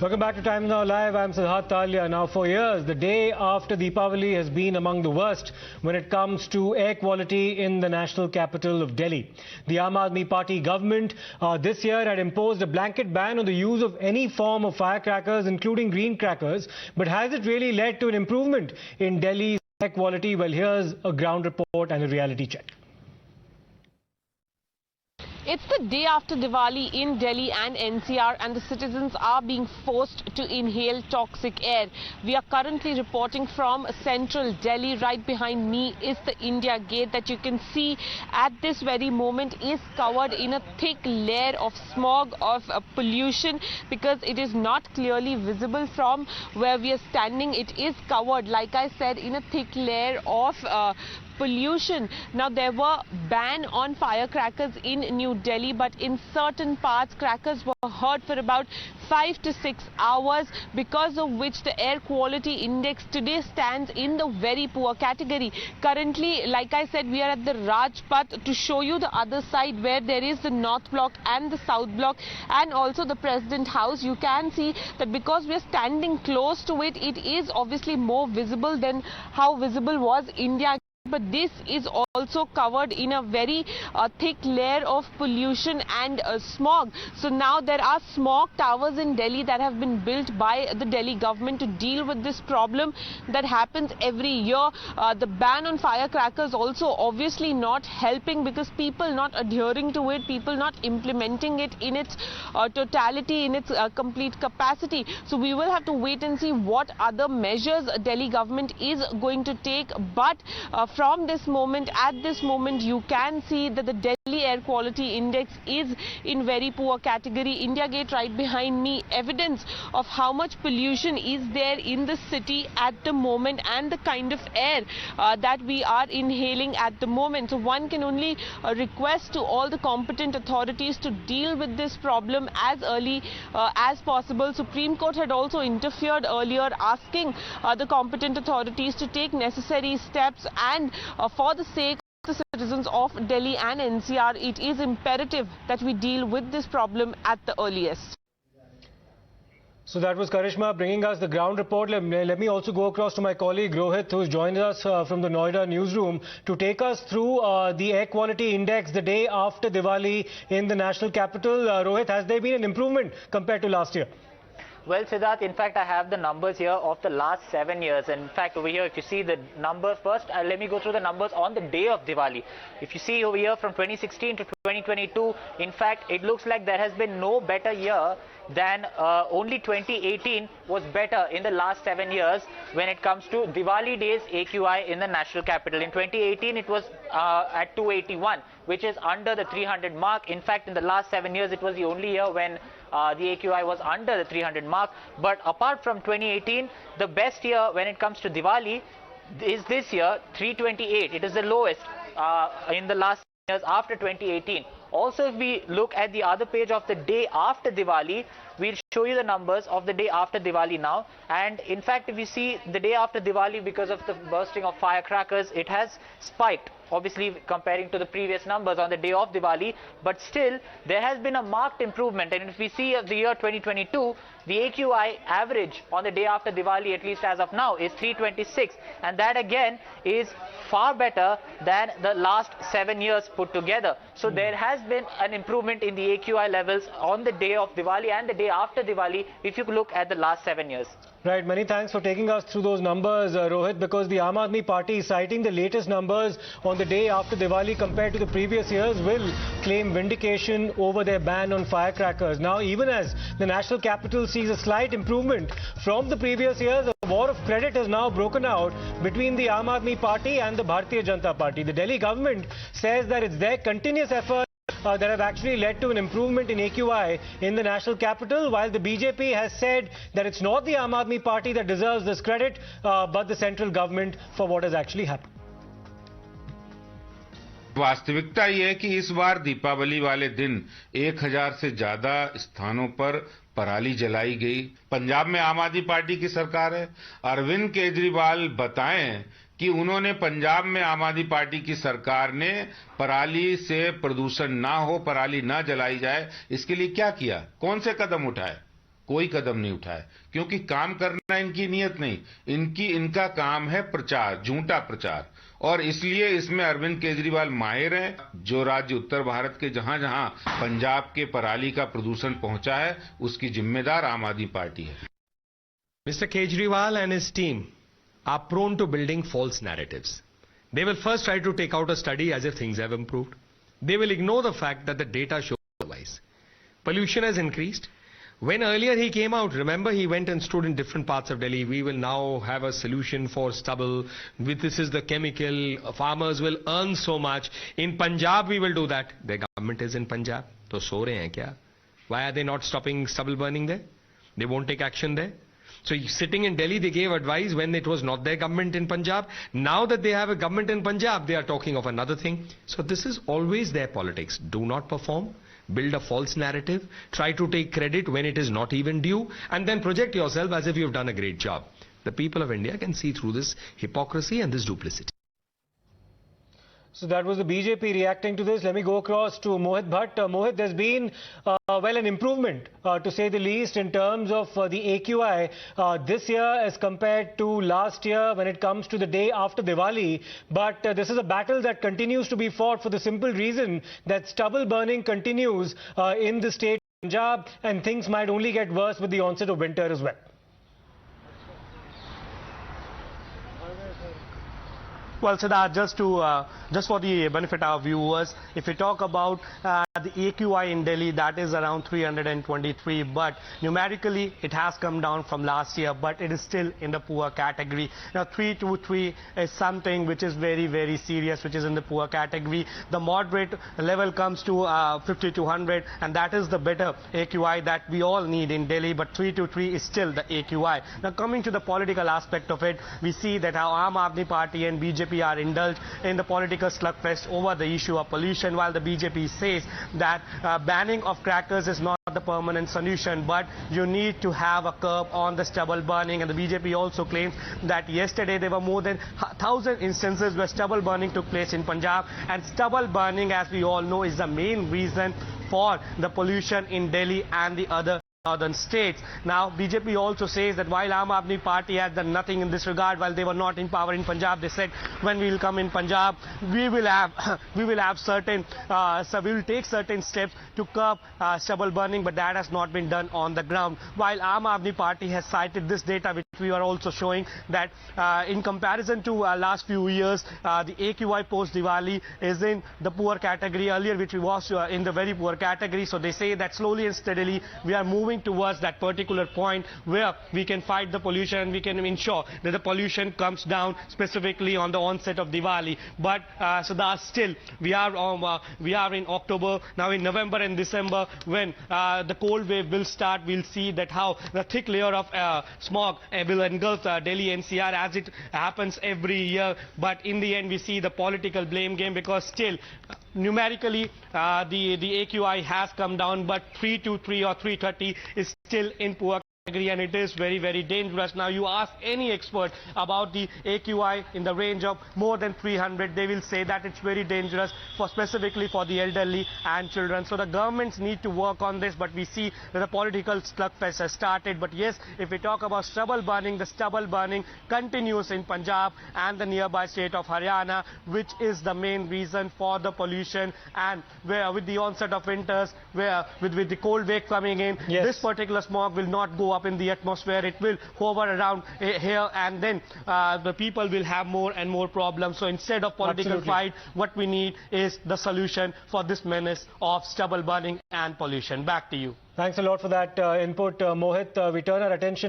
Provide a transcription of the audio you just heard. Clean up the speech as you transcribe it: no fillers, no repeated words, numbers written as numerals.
Welcome back to Times Now Live. I'm Siddharth Talia. Now, for years, the day after Deepawali has been among the worst when it comes to air quality in the national capital of Delhi. The Aam Aadmi Party government this year had imposed a blanket ban on the use of any form of firecrackers, including green crackers. But has it really led to an improvement in Delhi's air quality? Well, here's a ground report and a reality check. It's the day after Diwali in Delhi and NCR, and the citizens are being forced to inhale toxic air. We are currently reporting from central Delhi. Right behind me is the India Gate that you can see at this very moment is covered in a thick layer of smog, of pollution, because it is not clearly visible from where we are standing. It is covered, like I said, in a thick layer of pollution. Now, there were ban on firecrackers in New Delhi, but in certain parts crackers were heard for about 5 to 6 hours, because of which the air quality index today stands in the very poor category. Currently, like I said, we are at the Rajpath to show you the other side where there is the North Block and the South Block and also the President House. You can see that because we are standing close to it, it is obviously more visible than how visible was India. But this is also covered in a very thick layer of pollution and smog. So now there are smog towers in Delhi that have been built by the Delhi government to deal with this problem that happens every year. The ban on firecrackers also obviously not helping, because people not adhering to it, people not implementing it in its totality, in its complete capacity. So we will have to wait and see what other measures Delhi government is going to take. But from this moment, at this moment, you can see that the Delhi air quality index is in very poor category. India Gate right behind me, evidence of how much pollution is there in the city at the moment and the kind of air that we are inhaling at the moment. So one can only request to all the competent authorities to deal with this problem as early as possible. Supreme Court had also interfered earlier, asking the competent authorities to take necessary steps, and for the sake of the citizens of Delhi and NCR, it is imperative that we deal with this problem at the earliest. So that was Karishma bringing us the ground report. Let me also go across to my colleague Rohit, who has joined us from the Noida newsroom to take us through the air quality index the day after Diwali in the national capital. Rohit, has there been an improvement compared to last year? Well, Siddharth, in fact, I have the numbers here of the last 7 years. And in fact, over here, if you see the numbers first, let me go through the numbers on the day of Diwali. If you see over here from 2016 to 2022, in fact, it looks like there has been no better year than only 2018 was better in the last 7 years when it comes to Diwali days AQI in the national capital. In 2018, it was at 281, which is under the 300 mark. In fact, in the last 7 years, it was the only year when the AQI was under the 300 mark. But apart from 2018, the best year when it comes to Diwali is this year, 328. It is the lowest in the last years after 2018. Also, if we look at the other page of the day after Diwali, we'll show you the numbers of the day after Diwali now. And in fact, if you see the day after Diwali, because of the bursting of firecrackers, it has spiked, obviously comparing to the previous numbers on the day of Diwali. But still, there has been a marked improvement. And if we see the year 2022, the AQI average on the day after Diwali, at least as of now, is 326. And that again is far better than the last 7 years put together. So there has been an improvement in the AQI levels on the day of Diwali and the day after Diwali, if you look at the last 7 years. Right, many thanks for taking us through those numbers, Rohit, because the Aam Aadmi Party, citing the latest numbers on the day after Diwali compared to the previous years, will claim vindication over their ban on firecrackers. Now, even as the national capital sees a slight improvement from the previous years, a war of credit has now broken out between the Aam Aadmi Party and the Bharatiya Janata Party. The Delhi government says that it's their continuous efforts that have actually led to an improvement in AQI in the national capital, while the BJP has said that it's not the Aam Aadmi Party that deserves this credit, but the central government for what has actually happened. वास्तविकता ये है कि इस बार दीपावली वाले दिन 1000 से ज्यादा स्थानों पर पराली जलाई गई। पंजाब में आम आदमी पार्टी की सरकार है। अरविंद केजरीवाल बताएं कि उन्होंने पंजाब में आम आदमी पार्टी की सरकार ने पराली से प्रदूषण ना हो, पराली ना जलाई जाए, इसके लिए क्या किया, कौन से कदम उठाए? कोई कदम नहीं उठाया, क्योंकि काम करना इनकी नीयत नहीं, इनका काम है प्रचार, झूठा प्रचार। और इसलिए इसमें अरविंद केजरीवाल माहिर हैं। जो राज्य उत्तर भारत के जहां-जहां पंजाब के पराली का प्रदूषण पहुंचा है, उसकी जिम्मेदार आम आदमी पार्टी है। Mr. Kejriwal and his team are prone to building false narratives. They will first try to take out a study as if things have improved. They will ignore the fact that the data show otherwise. Pollution has increased. When earlier he came out, remember, he went and stood in different parts of Delhi. We will now have a solution for stubble. This is the chemical. Farmers will earn so much. In Punjab, we will do that. Their government is in Punjab. So so rahe hain kya? Why are they not stopping stubble burning there? They won't take action there. So sitting in Delhi, they gave advice when it was not their government in Punjab. Now that they have a government in Punjab, they are talking of another thing. So this is always their politics. Do not perform. Build a false narrative, try to take credit when it is not even due, and then project yourself as if you've done a great job. The people of India can see through this hypocrisy and this duplicity. So that was the BJP reacting to this. Let me go across to Mohit Bhatt. Mohit, there's been, well, an improvement, to say the least, in terms of the AQI this year as compared to last year when it comes to the day after Diwali. But this is a battle that continues to be fought for the simple reason that stubble burning continues in the state of Punjab, and things might only get worse with the onset of winter as well. Well, Siddharth, just for the benefit of our viewers, if we talk about the AQI in Delhi, that is around 323, but numerically it has come down from last year, but it is still in the poor category. Now 323 is something which is very, very serious, which is in the poor category. The moderate level comes to 5200, and that is the better AQI that we all need in Delhi, but 323 is still the AQI. Now coming to the political aspect of it, we see that how Aam Aadmi Party and BJP are indulged in the political slugfest over the issue of pollution, while the BJP says that banning of crackers is not the permanent solution, but you need to have a curb on the stubble burning. And the BJP also claims that yesterday there were more than 1,000 instances where stubble burning took place in Punjab, and stubble burning, as we all know, is the main reason for the pollution in Delhi and the other northern states. Now, BJP also says that while Aam Aadmi Party has done nothing in this regard, while they were not in power in Punjab, they said when we will come in Punjab, we will take certain steps to curb stubble burning, but that has not been done on the ground. While Aam Aadmi Party has cited this data, which we are also showing that in comparison to last few years, the AQI post Diwali is in the poor category earlier, which we was in the very poor category. So they say that slowly and steadily we are moving towards that particular point where we can fight the pollution and we can ensure that the pollution comes down, specifically on the onset of Diwali. But so that still we are in October now. In November and December, when the cold wave will start, we'll see that how the thick layer of smog will engulf Delhi NCR, as it happens every year. But in the end, we see the political blame game, because still numerically the AQI has come down, but 323 or 330 is still in poor category, and it is very, very dangerous. Now you ask any expert about the AQI in the range of more than 300, they will say that it's very dangerous, specifically for the elderly and children. So the governments need to work on this, but we see that the political slugfest has started. But yes, if we talk about stubble burning, the stubble burning continues in Punjab and the nearby state of Haryana, which is the main reason for the pollution. And where with the onset of winters, where with the cold wave coming in, yes, this particular smog will not go up in the atmosphere. It will hover around here, and then the people will have more and more problems. So instead of political fight, what we need is the solution for this menace of stubble burning and pollution. Back to you. Thanks a lot for that input, Mohit. We turn our attention